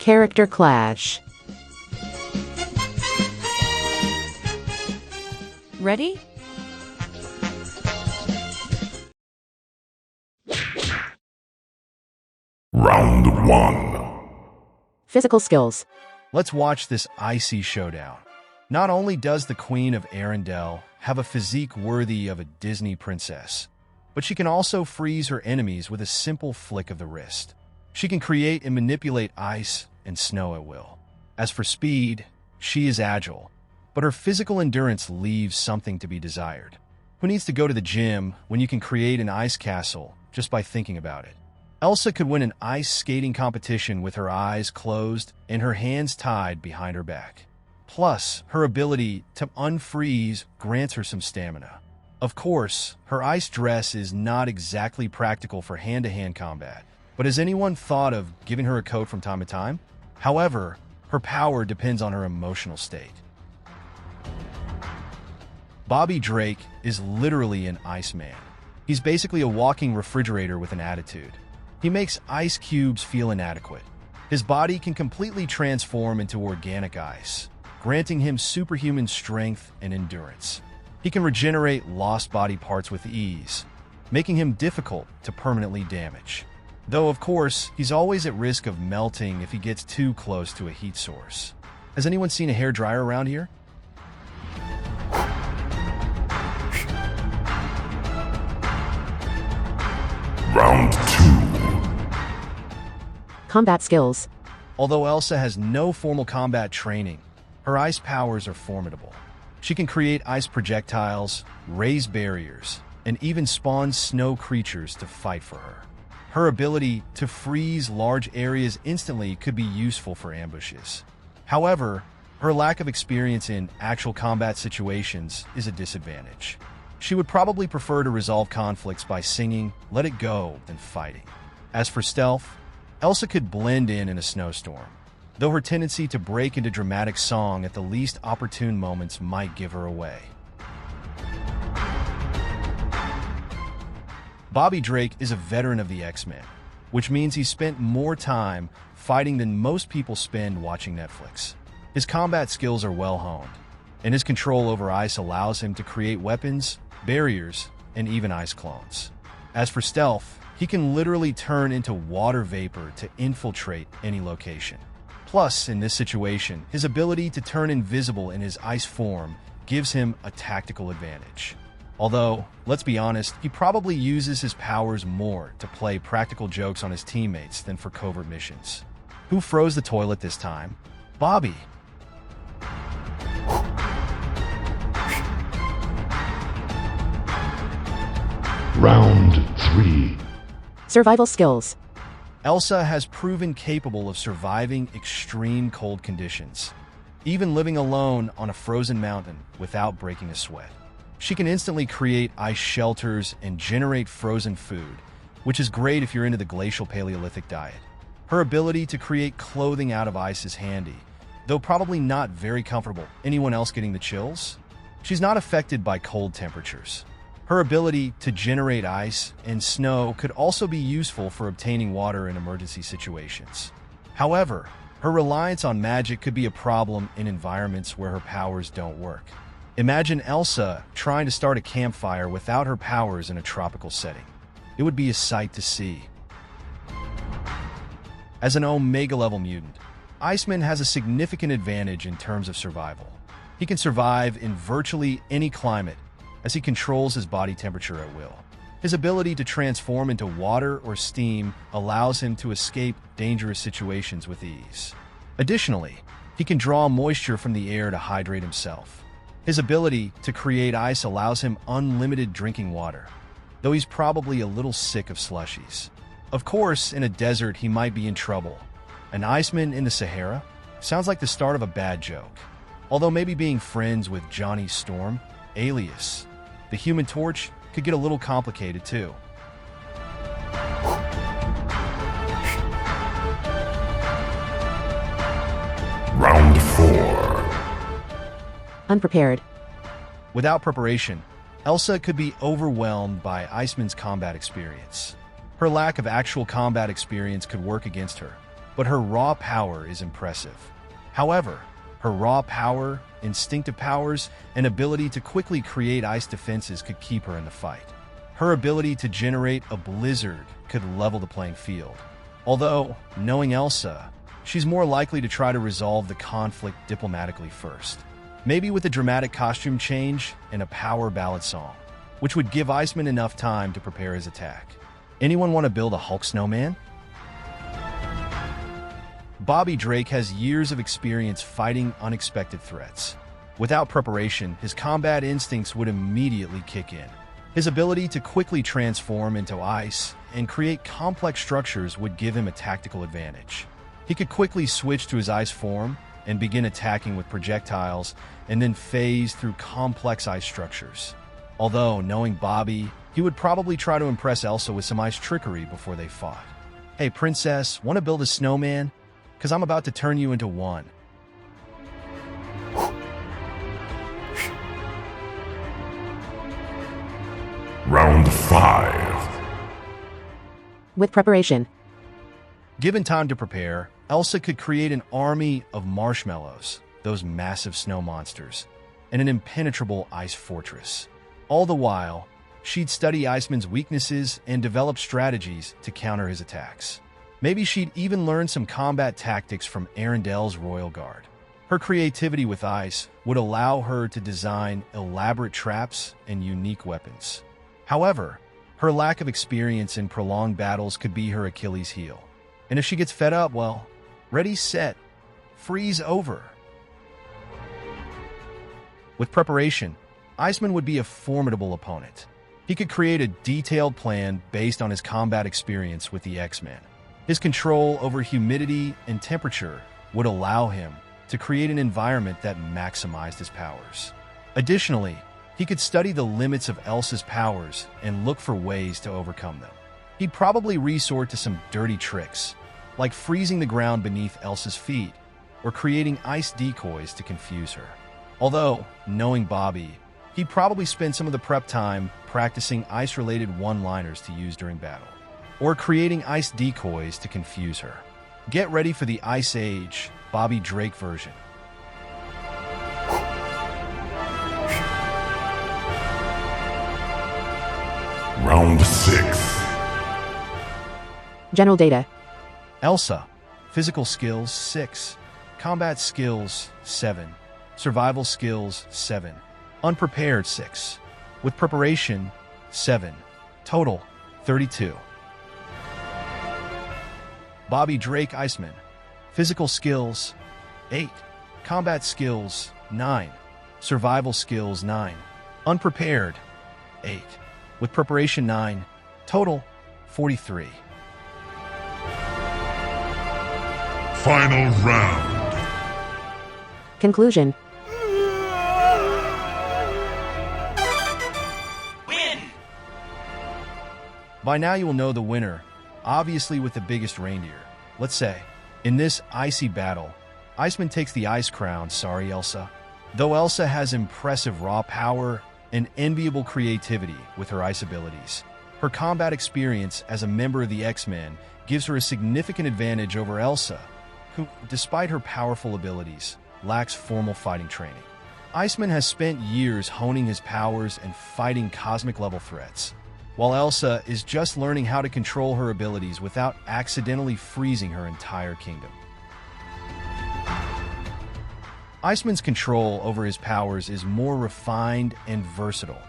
Character clash. Ready? Round 1. Physical skills. Let's watch this icy showdown. Not only does the Queen of Arendelle have a physique worthy of a Disney princess, but she can also freeze her enemies with a simple flick of the wrist. She can create and manipulate ice and snow at will. As for speed, she is agile, but her physical endurance leaves something to be desired. Who needs to go to the gym when you can create an ice castle just by thinking about it? Elsa could win an ice skating competition with her eyes closed and her hands tied behind her back. Plus, her ability to unfreeze grants her some stamina. Of course, her ice dress is not exactly practical for hand-to-hand combat, but has anyone thought of giving her a coat from time to time? However, her power depends on her emotional state. Bobby Drake is literally an Iceman. He's basically a walking refrigerator with an attitude. He makes ice cubes feel inadequate. His body can completely transform into organic ice, granting him superhuman strength and endurance. He can regenerate lost body parts with ease, making him difficult to permanently damage. Though, of course, he's always at risk of melting if he gets too close to a heat source. Has anyone seen a hairdryer around here? Round 2. Combat skills. Although Elsa has no formal combat training, her ice powers are formidable. She can create ice projectiles, raise barriers, and even spawn snow creatures to fight for her. Her ability to freeze large areas instantly could be useful for ambushes. However, her lack of experience in actual combat situations is a disadvantage. She would probably prefer to resolve conflicts by singing "Let It Go" than fighting. As for stealth, Elsa could blend in a snowstorm, though her tendency to break into dramatic song at the least opportune moments might give her away. Bobby Drake is a veteran of the X-Men, which means he spent more time fighting than most people spend watching Netflix. His combat skills are well honed, and his control over ice allows him to create weapons, barriers, and even ice clones. As for stealth, he can literally turn into water vapor to infiltrate any location. Plus, in this situation, his ability to turn invisible in his ice form gives him a tactical advantage. Although, let's be honest, he probably uses his powers more to play practical jokes on his teammates than for covert missions. Who froze the toilet this time? Bobby. Round 3. Survival skills. Elsa has proven capable of surviving extreme cold conditions, even living alone on a frozen mountain without breaking a sweat. She can instantly create ice shelters and generate frozen food, which is great if you're into the glacial Paleolithic diet. Her ability to create clothing out of ice is handy, though probably not very comfortable. Anyone else getting the chills? She's not affected by cold temperatures. Her ability to generate ice and snow could also be useful for obtaining water in emergency situations. However, her reliance on magic could be a problem in environments where her powers don't work. Imagine Elsa trying to start a campfire without her powers in a tropical setting. It would be a sight to see. As an Omega-level mutant, Iceman has a significant advantage in terms of survival. He can survive in virtually any climate, as he controls his body temperature at will. His ability to transform into water or steam allows him to escape dangerous situations with ease. Additionally, he can draw moisture from the air to hydrate himself. His ability to create ice allows him unlimited drinking water, though he's probably a little sick of slushies. Of course, in a desert he might be in trouble. An Iceman in the Sahara? Sounds like the start of a bad joke. Although maybe being friends with Johnny Storm, alias the Human Torch, could get a little complicated too. Round 4. Unprepared. Without preparation, Elsa could be overwhelmed by Iceman's combat experience. Her lack of actual combat experience could work against her, but her raw power is impressive. However, her raw power, instinctive powers, and ability to quickly create ice defenses could keep her in the fight. Her ability to generate a blizzard could level the playing field. Although, knowing Elsa, she's more likely to try to resolve the conflict diplomatically first. Maybe with a dramatic costume change and a power ballad song, which would give Iceman enough time to prepare his attack. Anyone want to build a Hulk snowman? Bobby Drake has years of experience fighting unexpected threats. Without preparation, his combat instincts would immediately kick in. His ability to quickly transform into ice and create complex structures would give him a tactical advantage. He could quickly switch to his ice form and begin attacking with projectiles and then phase through complex ice structures. Although, knowing Bobby, he would probably try to impress Elsa with some ice trickery before they fought. Hey, princess, want to build a snowman? Because I'm about to turn you into one. Round 5. With preparation. Given time to prepare, Elsa could create an army of marshmallows, those massive snow monsters, and an impenetrable ice fortress. All the while, she'd study Iceman's weaknesses and develop strategies to counter his attacks. Maybe she'd even learn some combat tactics from Arendelle's royal guard. Her creativity with ice would allow her to design elaborate traps and unique weapons. However, her lack of experience in prolonged battles could be her Achilles heel. And if she gets fed up, well, ready, set, freeze over. With preparation, Iceman would be a formidable opponent. He could create a detailed plan based on his combat experience with the X-Men. His control over humidity and temperature would allow him to create an environment that maximized his powers. Additionally, he could study the limits of Elsa's powers and look for ways to overcome them. He'd probably resort to some dirty tricks, like freezing the ground beneath Elsa's feet or creating ice decoys to confuse her. Although, knowing Bobby, he'd probably spend some of the prep time practicing ice-related one-liners to use during battle, or creating ice decoys to confuse her. Get ready for the Ice Age Bobby Drake version. Round 6. General data. Elsa, physical skills 6, combat skills 7, survival skills 7, unprepared 6, with preparation 7, total 32. Bobby Drake Iceman, physical skills 8, combat skills 9, survival skills 9, unprepared 8, with preparation 9, total 43. Final round. Conclusion. Win! By now you will know the winner, obviously with the biggest reindeer. Let's say, in this icy battle, Iceman takes the ice crown, sorry Elsa. Though Elsa has impressive raw power and enviable creativity with her ice abilities, her combat experience as a member of the X-Men gives her a significant advantage over Elsa, who, despite her powerful abilities, lacks formal fighting training. Iceman has spent years honing his powers and fighting cosmic-level threats, while Elsa is just learning how to control her abilities without accidentally freezing her entire kingdom. Iceman's control over his powers is more refined and versatile,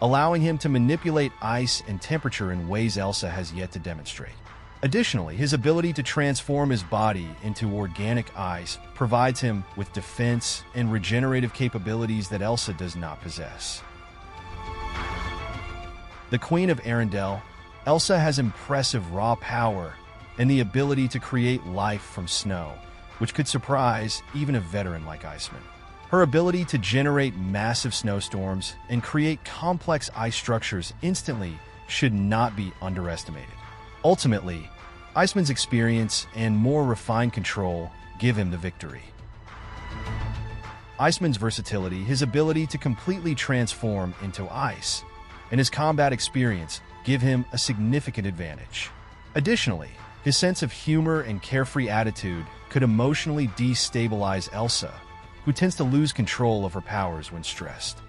allowing him to manipulate ice and temperature in ways Elsa has yet to demonstrate. Additionally, his ability to transform his body into organic ice provides him with defense and regenerative capabilities that Elsa does not possess. The Queen of Arendelle, Elsa has impressive raw power and the ability to create life from snow, which could surprise even a veteran like Iceman. Her ability to generate massive snowstorms and create complex ice structures instantly should not be underestimated. Ultimately, Iceman's experience and more refined control give him the victory. Iceman's versatility, his ability to completely transform into ice, and his combat experience give him a significant advantage. Additionally, His sense of humor and carefree attitude could emotionally destabilize Elsa, who tends to lose control of her powers when stressed.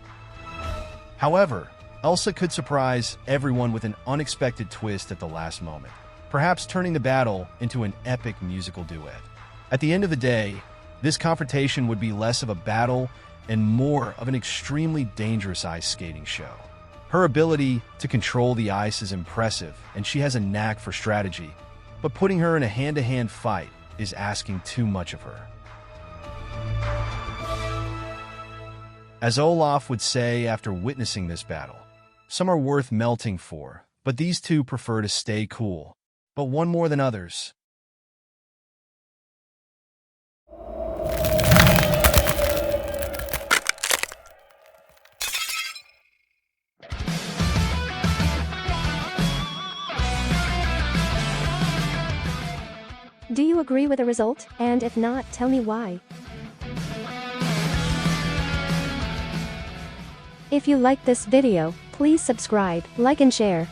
However, Elsa could surprise everyone with an unexpected twist at the last moment, perhaps turning the battle into an epic musical duet. At the end of the day, this confrontation would be less of a battle and more of an extremely dangerous ice skating show. Her ability to control the ice is impressive, and she has a knack for strategy, but putting her in a hand-to-hand fight is asking too much of her. As Olaf would say after witnessing this battle, some are worth melting for, but these two prefer to stay cool, but one more than others. Do you agree with the result? And if not, tell me why. If you like this video, please subscribe, like and share.